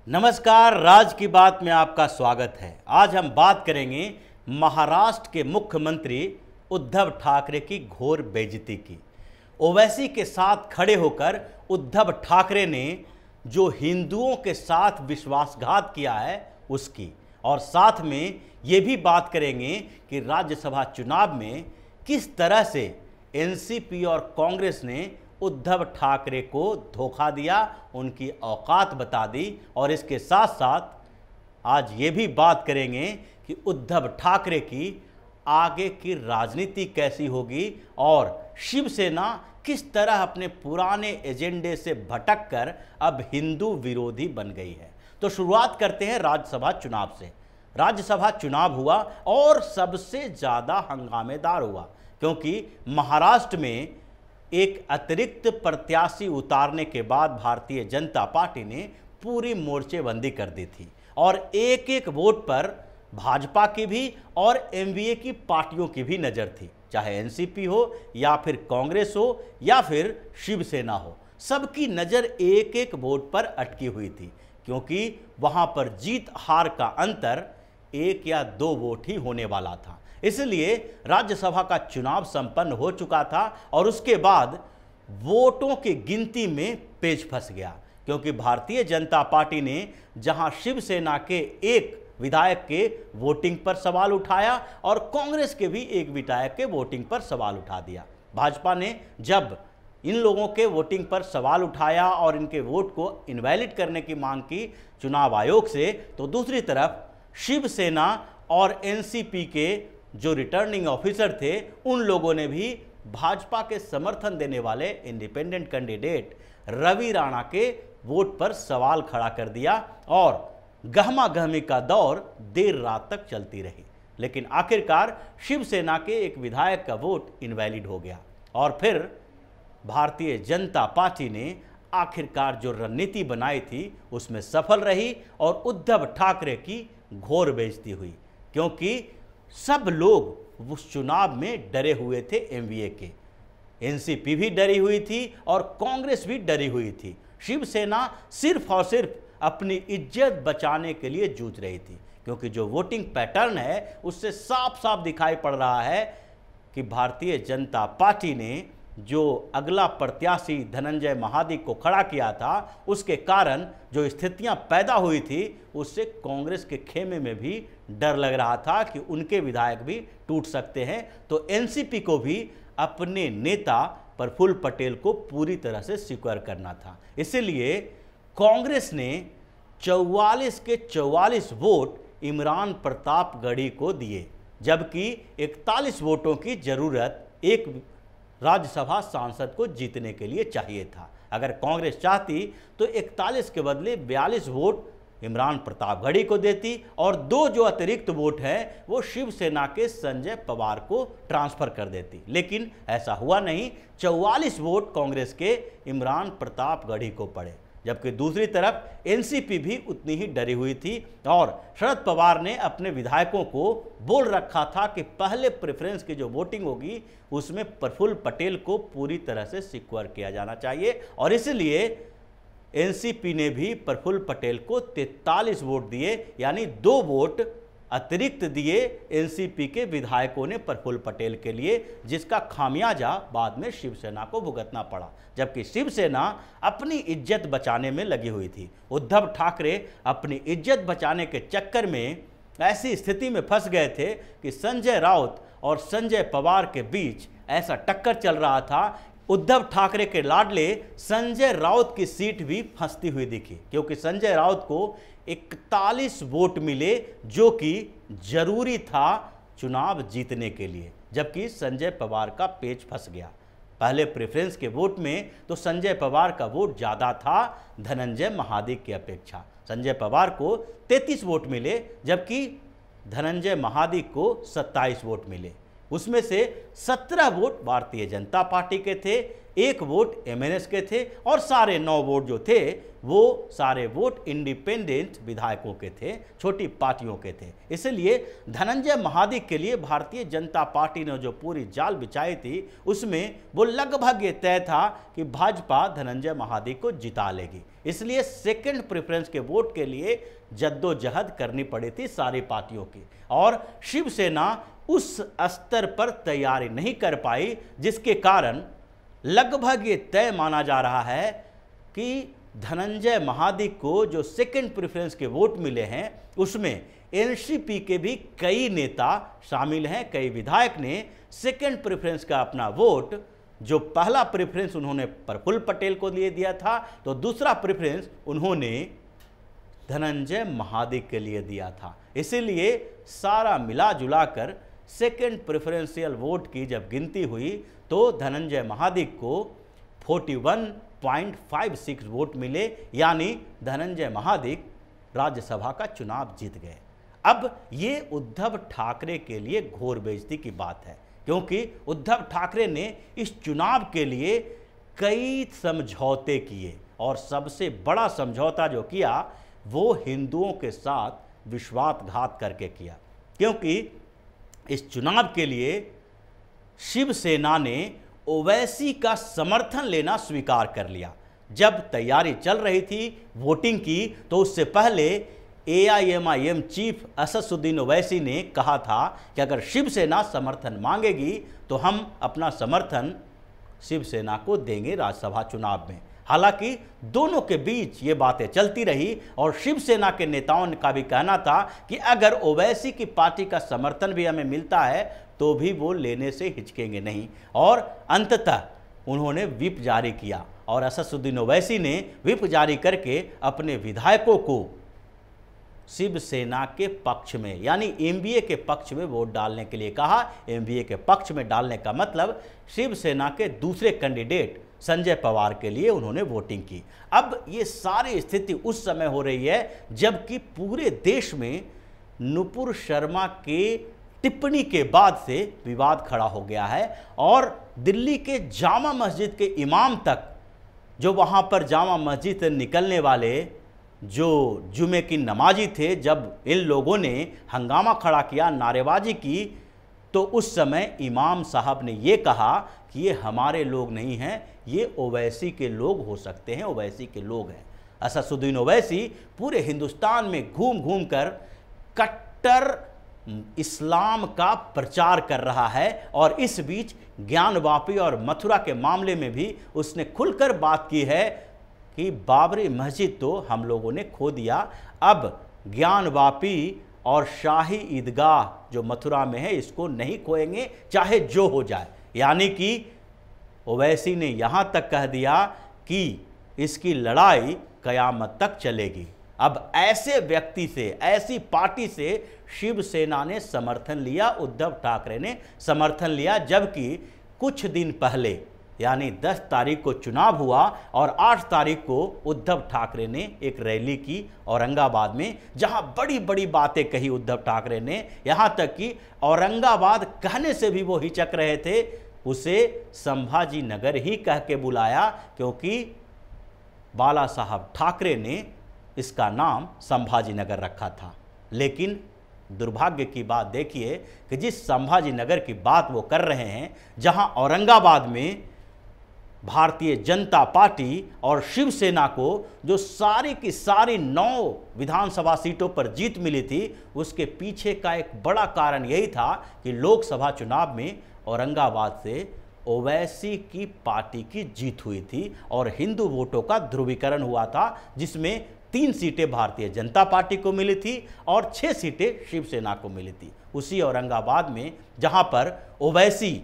नमस्कार, राज की बात में आपका स्वागत है। आज हम बात करेंगे महाराष्ट्र के मुख्यमंत्री उद्धव ठाकरे की घोर बेइज्जती की। ओवैसी के साथ खड़े होकर उद्धव ठाकरे ने जो हिंदुओं के साथ विश्वासघात किया है उसकी, और साथ में ये भी बात करेंगे कि राज्यसभा चुनाव में किस तरह से एनसीपी और कांग्रेस ने उद्धव ठाकरे को धोखा दिया, उनकी औकात बता दी। और इसके साथ साथ आज ये भी बात करेंगे कि उद्धव ठाकरे की आगे की राजनीति कैसी होगी और शिवसेना किस तरह अपने पुराने एजेंडे से भटककर अब हिंदू विरोधी बन गई है। तो शुरुआत करते हैं राज्यसभा चुनाव से। राज्यसभा चुनाव हुआ और सबसे ज़्यादा हंगामेदार हुआ क्योंकि महाराष्ट्र में एक अतिरिक्त प्रत्याशी उतारने के बाद भारतीय जनता पार्टी ने पूरी मोर्चेबंदी कर दी थी और एक एक वोट पर भाजपा की भी और एमवीए की पार्टियों की भी नज़र थी, चाहे एनसीपी हो या फिर कांग्रेस हो या फिर शिवसेना हो। सबकी नज़र एक एक वोट पर अटकी हुई थी क्योंकि वहां पर जीत हार का अंतर 1 या 2 वोट ही होने वाला था। इसलिए राज्यसभा का चुनाव संपन्न हो चुका था और उसके बाद वोटों की गिनती में पेच फंस गया क्योंकि भारतीय जनता पार्टी ने जहां शिवसेना के एक विधायक के वोटिंग पर सवाल उठाया और कांग्रेस के भी एक विधायक के वोटिंग पर सवाल उठा दिया। भाजपा ने जब इन लोगों के वोटिंग पर सवाल उठाया और इनके वोट को इनवैलिड करने की मांग की चुनाव आयोग से, तो दूसरी तरफ शिवसेना और एनसीपी के जो रिटर्निंग ऑफिसर थे उन लोगों ने भी भाजपा के समर्थन देने वाले इंडिपेंडेंट कैंडिडेट रवि राणा के वोट पर सवाल खड़ा कर दिया और गहमा-गहमी का दौर देर रात तक चलती रही। लेकिन आखिरकार शिवसेना के एक विधायक का वोट इनवैलिड हो गया और फिर भारतीय जनता पार्टी ने आखिरकार जो रणनीति बनाई थी उसमें सफल रही और उद्धव ठाकरे की घोर बेइज्जती हुई क्योंकि सब लोग उस चुनाव में डरे हुए थे। एमवीए के एनसीपी भी डरी हुई थी और कांग्रेस भी डरी हुई थी। शिवसेना सिर्फ और सिर्फ अपनी इज्जत बचाने के लिए जूझ रही थी क्योंकि जो वोटिंग पैटर्न है उससे साफ साफ दिखाई पड़ रहा है कि भारतीय जनता पार्टी ने जो अगला प्रत्याशी धनंजय महादिक को खड़ा किया था उसके कारण जो स्थितियां पैदा हुई थी उससे कांग्रेस के खेमे में भी डर लग रहा था कि उनके विधायक भी टूट सकते हैं। तो एनसीपी को भी अपने नेता प्रफुल्ल पटेल को पूरी तरह से स्वीकार करना था। इसलिए कांग्रेस ने 44 के 44 वोट इमरान प्रतापगढ़ी को दिए जबकि 41 वोटों की जरूरत एक राज्यसभा सांसद को जीतने के लिए चाहिए था। अगर कांग्रेस चाहती तो 41 के बदले 42 वोट इमरान प्रतापगढ़ी को देती और 2 जो अतिरिक्त वोट हैं वो शिवसेना के संजय पवार को ट्रांसफर कर देती, लेकिन ऐसा हुआ नहीं। 44 वोट कांग्रेस के इमरान प्रतापगढ़ी को पड़े जबकि दूसरी तरफ एनसीपी भी उतनी ही डरी हुई थी और शरद पवार ने अपने विधायकों को बोल रखा था कि पहले प्रेफरेंस की जो वोटिंग होगी उसमें प्रफुल्ल पटेल को पूरी तरह से सिक्योर किया जाना चाहिए और इसलिए एनसीपी ने भी प्रफुल्ल पटेल को 43 वोट दिए, यानी 2 वोट अतिरिक्त दिए एनसीपी के विधायकों ने प्रफुल्ल पटेल के लिए, जिसका खामियाजा बाद में शिवसेना को भुगतना पड़ा जबकि शिवसेना अपनी इज्जत बचाने में लगी हुई थी। उद्धव ठाकरे अपनी इज्जत बचाने के चक्कर में ऐसी स्थिति में फंस गए थे कि संजय राउत और संजय पवार के बीच ऐसा टक्कर चल रहा था। उद्धव ठाकरे के लाडले संजय राउत की सीट भी फंसती हुई दिखी क्योंकि संजय राउत को 41 वोट मिले जो कि जरूरी था चुनाव जीतने के लिए, जबकि संजय पवार का पेच फंस गया। पहले प्रेफरेंस के वोट में तो संजय पवार का वोट ज़्यादा था धनंजय महादिक की अपेक्षा। संजय पवार को 33 वोट मिले जबकि धनंजय महादिक को 27 वोट मिले। उसमें से 17 वोट भारतीय जनता पार्टी के थे, 1 वोट एमएनएस के थे और सारे 9 वोट जो थे वो सारे वोट इंडिपेंडेंट विधायकों के थे, छोटी पार्टियों के थे। इसलिए धनंजय महादिक के लिए भारतीय जनता पार्टी ने जो पूरी जाल बिछाई थी उसमें वो लगभग ये तय था कि भाजपा धनंजय महादिक को जिता लेगी। इसलिए सेकंड प्रेफरेंस के वोट के लिए जद्दोजहद करनी पड़ी थी सारी पार्टियों की, और शिवसेना उस स्तर पर तैयारी नहीं कर पाई, जिसके कारण लगभग ये तय माना जा रहा है कि धनंजय महादिक को जो सेकंड प्रेफरेंस के वोट मिले हैं उसमें एनसीपी के भी कई नेता शामिल हैं। कई विधायक ने सेकंड प्रेफरेंस का अपना वोट, जो पहला प्रेफरेंस उन्होंने प्रफुल्ल पटेल को लिए दिया था, तो दूसरा प्रेफरेंस उन्होंने धनंजय महादिक के लिए दिया था। इसीलिए सारा मिला जुला कर सेकेंड प्रेफरेंशियल वोट की जब गिनती हुई तो धनंजय महादिक को 41.56 वोट मिले, यानी धनंजय महादिक राज्यसभा का चुनाव जीत गए। अब ये उद्धव ठाकरे के लिए घोर बेइज्जती की बात है, क्योंकि उद्धव ठाकरे ने इस चुनाव के लिए कई समझौते किए और सबसे बड़ा समझौता जो किया वो हिंदुओं के साथ विश्वासघात करके किया। क्योंकि इस चुनाव के लिए शिवसेना ने ओवैसी का समर्थन लेना स्वीकार कर लिया। जब तैयारी चल रही थी वोटिंग की तो उससे पहले एआईएमआईएम चीफ असदुद्दीन ओवैसी ने कहा था कि अगर शिवसेना समर्थन मांगेगी तो हम अपना समर्थन शिवसेना को देंगे राज्यसभा चुनाव में। हालांकि दोनों के बीच ये बातें चलती रही और शिवसेना के नेताओं का भी कहना था कि अगर ओवैसी की पार्टी का समर्थन भी हमें मिलता है तो भी वो लेने से हिचकेंगे नहीं, और अंततः उन्होंने व्हिप जारी किया और असदुद्दीन ओवैसी ने व्हिप जारी करके अपने विधायकों को शिवसेना के पक्ष में यानी एमवीए के पक्ष में वोट डालने के लिए कहा। एमवीए के पक्ष में डालने का मतलब शिवसेना के दूसरे कैंडिडेट संजय पवार के लिए उन्होंने वोटिंग की। अब ये सारी स्थिति उस समय हो रही है जबकि पूरे देश में नुपुर शर्मा के टिप्पणी के बाद से विवाद खड़ा हो गया है और दिल्ली के जामा मस्जिद के इमाम तक, जो वहाँ पर जामा मस्जिद से निकलने वाले जो जुमे की नमाजी थे, जब इन लोगों ने हंगामा खड़ा किया, नारेबाजी की, तो उस समय इमाम साहब ने ये कहा कि ये हमारे लोग नहीं हैं, ये ओवैसी के लोग हो सकते हैं, ओवैसी के लोग हैं। असदुद्दीन ओवैसी पूरे हिंदुस्तान में घूम घूम कर कट्टर इस्लाम का प्रचार कर रहा है और इस बीच ज्ञानवापी और मथुरा के मामले में भी उसने खुलकर बात की है कि बाबरी मस्जिद तो हम लोगों ने खो दिया, अब ज्ञानवापी और शाही ईदगाह जो मथुरा में है इसको नहीं खोएंगे चाहे जो हो जाए। यानी कि ओवैसी ने यहाँ तक कह दिया कि इसकी लड़ाई कयामत तक चलेगी। अब ऐसे व्यक्ति से, ऐसी पार्टी से शिवसेना ने समर्थन लिया, उद्धव ठाकरे ने समर्थन लिया, जबकि कुछ दिन पहले यानी 10 तारीख को चुनाव हुआ और 8 तारीख को उद्धव ठाकरे ने एक रैली की औरंगाबाद में, जहां बड़ी बड़ी बातें कही उद्धव ठाकरे ने। यहां तक कि औरंगाबाद कहने से भी वो हिचक रहे थे, उसे संभाजी नगर ही कह के बुलाया, क्योंकि बाला साहब ठाकरे ने इसका नाम संभाजी नगर रखा था। लेकिन दुर्भाग्य की बात देखिए कि जिस संभाजी नगर की बात वो कर रहे हैं, जहां औरंगाबाद में भारतीय जनता पार्टी और शिवसेना को जो सारी की सारी 9 विधानसभा सीटों पर जीत मिली थी, उसके पीछे का एक बड़ा कारण यही था कि लोकसभा चुनाव में औरंगाबाद से ओवैसी की पार्टी की जीत हुई थी और हिंदू वोटों का ध्रुवीकरण हुआ था, जिसमें 3 सीटें भारतीय जनता पार्टी को मिली थी और 6 सीटें शिवसेना को मिली थी। उसी औरंगाबाद में जहां पर ओवैसी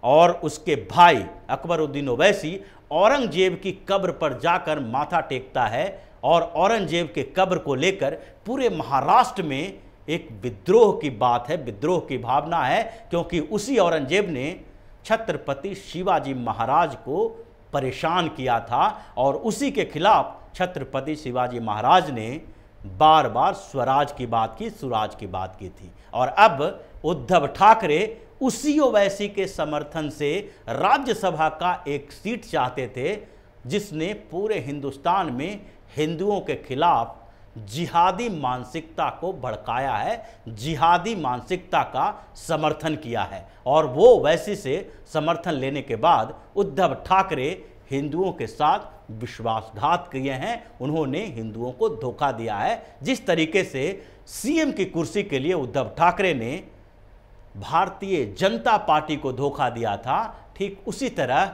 और उसके भाई अकबरुद्दीन ओवैसी औरंगजेब की कब्र पर जाकर माथा टेकता है और औरंगजेब के कब्र को लेकर पूरे महाराष्ट्र में एक विद्रोह की बात है, विद्रोह की भावना है, क्योंकि उसी औरंगजेब ने छत्रपति शिवाजी महाराज को परेशान किया था और उसी के खिलाफ छत्रपति शिवाजी महाराज ने बार बार स्वराज की बात की, सुराज की बात की थी। और अब उद्धव ठाकरे उसी ओवैसी के समर्थन से राज्यसभा का एक सीट चाहते थे, जिसने पूरे हिंदुस्तान में हिंदुओं के खिलाफ जिहादी मानसिकता को भड़काया है, जिहादी मानसिकता का समर्थन किया है। और वो ओवैसी से समर्थन लेने के बाद उद्धव ठाकरे हिंदुओं के साथ विश्वासघात किए हैं, उन्होंने हिंदुओं को धोखा दिया है। जिस तरीके से सीएम की कुर्सी के लिए उद्धव ठाकरे ने भारतीय जनता पार्टी को धोखा दिया था, ठीक उसी तरह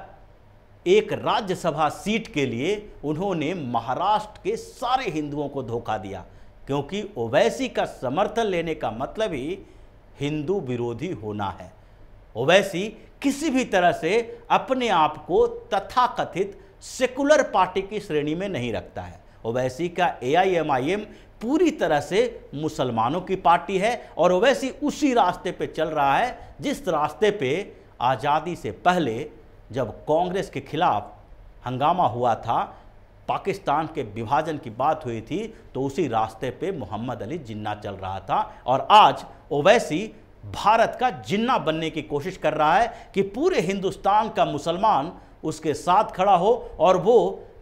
एक राज्यसभा सीट के लिए उन्होंने महाराष्ट्र के सारे हिंदुओं को धोखा दिया, क्योंकि ओवैसी का समर्थन लेने का मतलब ही हिंदू विरोधी होना है। ओवैसी किसी भी तरह से अपने आप को तथाकथित सेकुलर पार्टी की श्रेणी में नहीं रखता है। ओवैसी का AIMIM पूरी तरह से मुसलमानों की पार्टी है और ओवैसी उसी रास्ते पे चल रहा है जिस रास्ते पे आज़ादी से पहले जब कांग्रेस के खिलाफ हंगामा हुआ था, पाकिस्तान के विभाजन की बात हुई थी, तो उसी रास्ते पे मोहम्मद अली जिन्ना चल रहा था। और आज ओवैसी भारत का जिन्ना बनने की कोशिश कर रहा है कि पूरे हिंदुस्तान का मुसलमान उसके साथ खड़ा हो और वो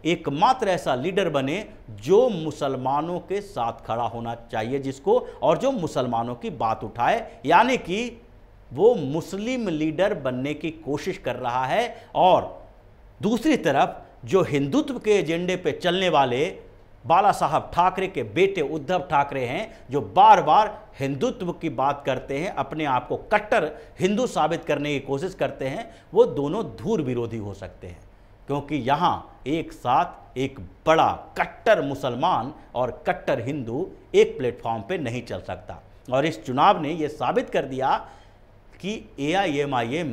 एकमात्र ऐसा लीडर बने जो मुसलमानों के साथ खड़ा होना चाहिए जिसको, और जो मुसलमानों की बात उठाए, यानी कि वो मुस्लिम लीडर बनने की कोशिश कर रहा है। और दूसरी तरफ जो हिंदुत्व के एजेंडे पे चलने वाले बाला साहब ठाकरे के बेटे उद्धव ठाकरे हैं, जो बार बार हिंदुत्व की बात करते हैं, अपने आप को कट्टर हिंदू साबित करने की कोशिश करते हैं, वो दोनों धूर विरोधी हो सकते हैं, क्योंकि यहाँ एक साथ एक बड़ा कट्टर मुसलमान और कट्टर हिंदू एक प्लेटफॉर्म पे नहीं चल सकता। और इस चुनाव ने यह साबित कर दिया कि AIMIM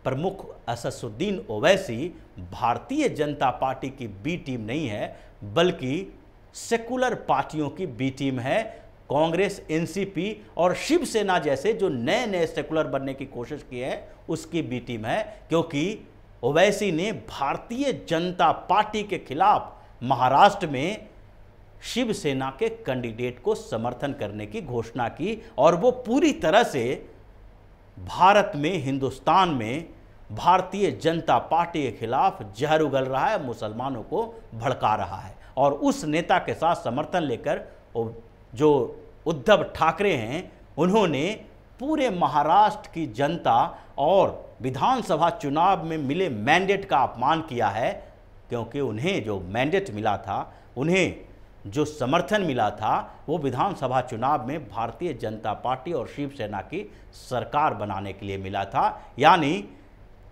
प्रमुख असदुद्दीन ओवैसी भारतीय जनता पार्टी की बी टीम नहीं है, बल्कि सेकुलर पार्टियों की बी टीम है। कांग्रेस, NCP और शिवसेना जैसे जो नए नए सेकुलर बनने की कोशिश की है, उसकी बी टीम है, क्योंकि ओवैसी ने भारतीय जनता पार्टी के खिलाफ महाराष्ट्र में शिवसेना के कैंडिडेट को समर्थन करने की घोषणा की। और वो पूरी तरह से भारत में, हिंदुस्तान में भारतीय जनता पार्टी के खिलाफ जहर उगल रहा है, मुसलमानों को भड़का रहा है। और उस नेता के साथ समर्थन लेकर जो उद्धव ठाकरे हैं, उन्होंने पूरे महाराष्ट्र की जनता और विधानसभा चुनाव में मिले मैंडेट का अपमान किया है, क्योंकि उन्हें जो मैंडेट मिला था, उन्हें जो समर्थन मिला था, वो विधानसभा चुनाव में भारतीय जनता पार्टी और शिवसेना की सरकार बनाने के लिए मिला था। यानी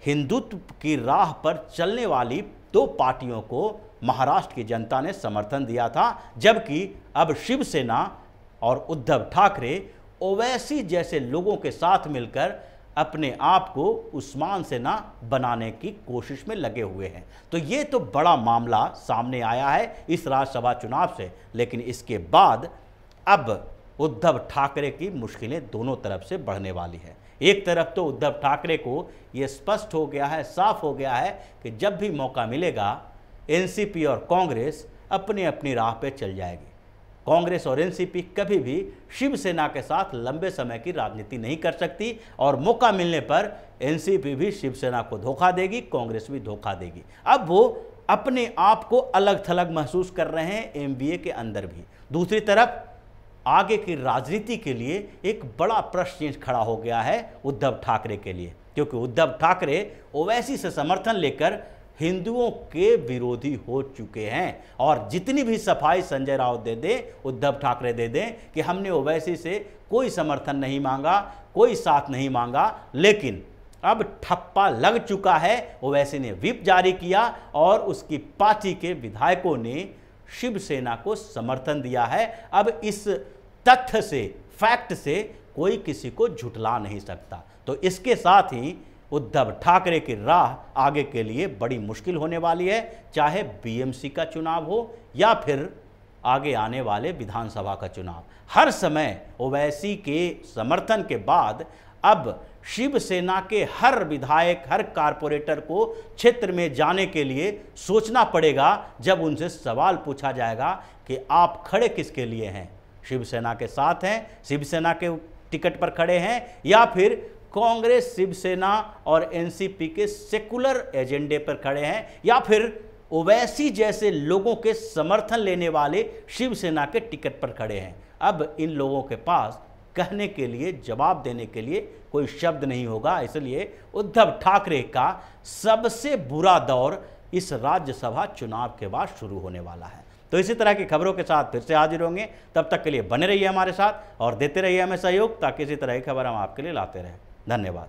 हिंदुत्व की राह पर चलने वाली दो पार्टियों को महाराष्ट्र की जनता ने समर्थन दिया था, जबकि अब शिवसेना और उद्धव ठाकरे ओवैसी जैसे लोगों के साथ मिलकर अपने आप को उस्मान सेना बनाने की कोशिश में लगे हुए हैं। तो ये तो बड़ा मामला सामने आया है इस राज्यसभा चुनाव से। लेकिन इसके बाद अब उद्धव ठाकरे की मुश्किलें दोनों तरफ से बढ़ने वाली है। एक तरफ तो उद्धव ठाकरे को ये स्पष्ट हो गया है, साफ हो गया है कि जब भी मौका मिलेगा NCP और कांग्रेस अपनी अपनी राह पे चल जाएगी। कांग्रेस और NCP कभी भी शिवसेना के साथ लंबे समय की राजनीति नहीं कर सकती, और मौका मिलने पर NCP भी शिवसेना को धोखा देगी, कांग्रेस भी धोखा देगी। अब वो अपने आप को अलग थलग महसूस कर रहे हैं MBA के अंदर भी। दूसरी तरफ आगे की राजनीति के लिए एक बड़ा प्रश्न चिन्ह खड़ा हो गया है उद्धव ठाकरे के लिए, क्योंकि उद्धव ठाकरे ओवैसी से समर्थन लेकर हिंदुओं के विरोधी हो चुके हैं। और जितनी भी सफाई संजय राउत दे दे, उद्धव ठाकरे दे दें कि हमने ओवैसी से कोई समर्थन नहीं मांगा, कोई साथ नहीं मांगा, लेकिन अब ठप्पा लग चुका है। ओवैसी ने व्हिप जारी किया और उसकी पार्टी के विधायकों ने शिवसेना को समर्थन दिया है। अब इस तथ्य से, फैक्ट से कोई किसी को झुठला नहीं सकता। तो इसके साथ ही उद्धव ठाकरे की राह आगे के लिए बड़ी मुश्किल होने वाली है, चाहे BMC का चुनाव हो या फिर आगे आने वाले विधानसभा का चुनाव। हर समय ओवैसी के समर्थन के बाद अब शिवसेना के हर विधायक, हर कारपोरेटर को क्षेत्र में जाने के लिए सोचना पड़ेगा, जब उनसे सवाल पूछा जाएगा कि आप खड़े किसके लिए हैं, शिवसेना के साथ हैं, शिवसेना के टिकट पर खड़े हैं, या फिर कांग्रेस, शिवसेना और एनसीपी के सेकुलर एजेंडे पर खड़े हैं, या फिर ओवैसी जैसे लोगों के समर्थन लेने वाले शिवसेना के टिकट पर खड़े हैं। अब इन लोगों के पास कहने के लिए, जवाब देने के लिए कोई शब्द नहीं होगा। इसलिए उद्धव ठाकरे का सबसे बुरा दौर इस राज्यसभा चुनाव के बाद शुरू होने वाला है। तो इसी तरह की खबरों के साथ फिर से हाजिर होंगे। तब तक के लिए बने रहिए हमारे साथ और देते रहिए हमें सहयोग, ताकि इसी तरह की खबर हम आपके लिए लाते रहें। धन्यवाद।